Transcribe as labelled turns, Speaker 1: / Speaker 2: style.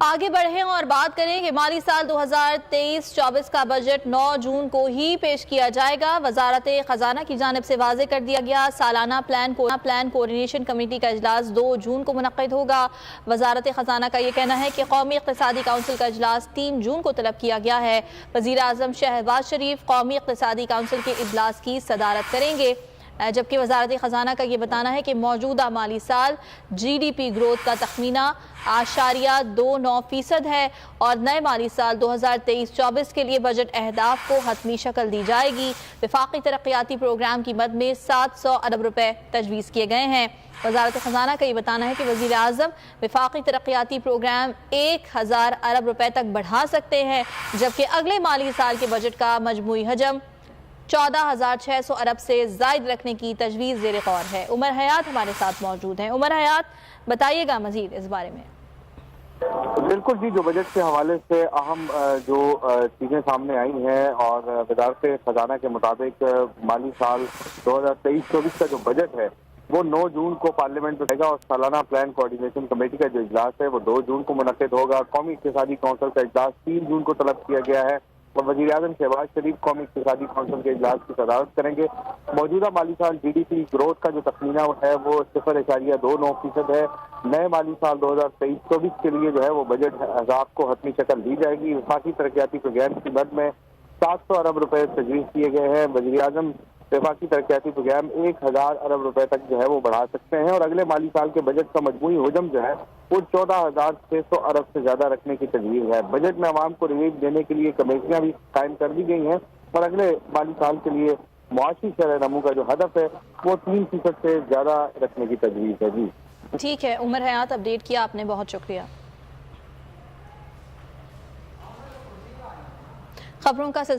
Speaker 1: आगे बढ़ें और बात करें कि माली साल 2023-24 का बजट 9 जून को ही पेश किया जाएगा। वजारत खजाना की जानिब से वाजे कर दिया गया सालाना प्लान कोऑर्डिनेशन कमेटी का इजलास 2 जून को मुनक्किद होगा। वजारत खजाना का ये कहना है कि कौमी इक़्तिसादी काउंसिल का इजलास 3 जून को तलब किया गया है। वज़ीर आज़म शहबाज शरीफ कौमी इक़्तिसादी काउंसिल के इजलास की सदारत करेंगे, जबकि वजारत खजाना का ये बताना है कि मौजूदा माली साल GDP ग्रोथ का तखमीना 8.29% है और नए माली साल 2023-24 के लिए बजट अहदाफ को हतमी शक्ल दी जाएगी। वफाकी तरक्याती प्रोग्राम की मद में 700 अरब रुपए तजवीज़ किए गए हैं। वजारत खजाना का ये बताना है कि वज़ीर आज़म वफाकी तरक्याती प्रोग्राम 1000 अरब रुपए तक बढ़ा सकते हैं, जबकि अगले माली साल के बजट का मजमूई हजम 14,600 अरब से जायद रखने की तजवीज़ ज़ेर गौर है। उमर हयात हमारे साथ मौजूद हैं। उमर हयात, बताइएगा मजीद इस बारे में।
Speaker 2: बिल्कुल जी, जो बजट के हवाले से अहम जो चीज़ें सामने आई हैं और वजारत खजाना के मुताबिक माली साल 2023-24 का जो बजट है वो 9 जून को पार्लियामेंट में रहेगा और सालाना प्लान कोऑर्डिनेशन कमेटी का जो इजलास है वो 2 जून को मुनक्किद होगा। कौमी इक़्तिसादी काउंसिल का इजलास 3 जून को तलब किया गया है और वज़ीर आज़म शहबाज शरीफ कौमी इक़्तिसादी काउंसिल के इजलास की सदारत करेंगे। मौजूदा माली साल GDP ग्रोथ का जो तखमीना है वो 0.29% है। नए माली साल 2023-24 के लिए जो है वो बजट अहदाफ को हतमी शक्ल दी जाएगी। वफाकी तरक्याती प्रोग्राम की मद में 700 अरब रुपए तजवीज़ किए गए हैं। वज़ीर आज़म वफाकी तरक्याती प्रोग्राम 1000 अरब रुपए तक जो है वो बढ़ा सकते हैं और अगले माली साल के बजट का मजमूई हजम जो है वो 14,600 अरब से ज्यादा रखने की तजवीज़ है। बजट में आवाम को रिलीफ देने के लिए कमेटियां भी कायम कर दी गई हैं और अगले माली साल के लिए मुआशी शरह नमू का जो हदफ है वो 3% से ज्यादा रखने की तजवीज़ है। जी
Speaker 1: ठीक है उमर हयात, अपडेट किया आपने, बहुत शुक्रिया। खबरों का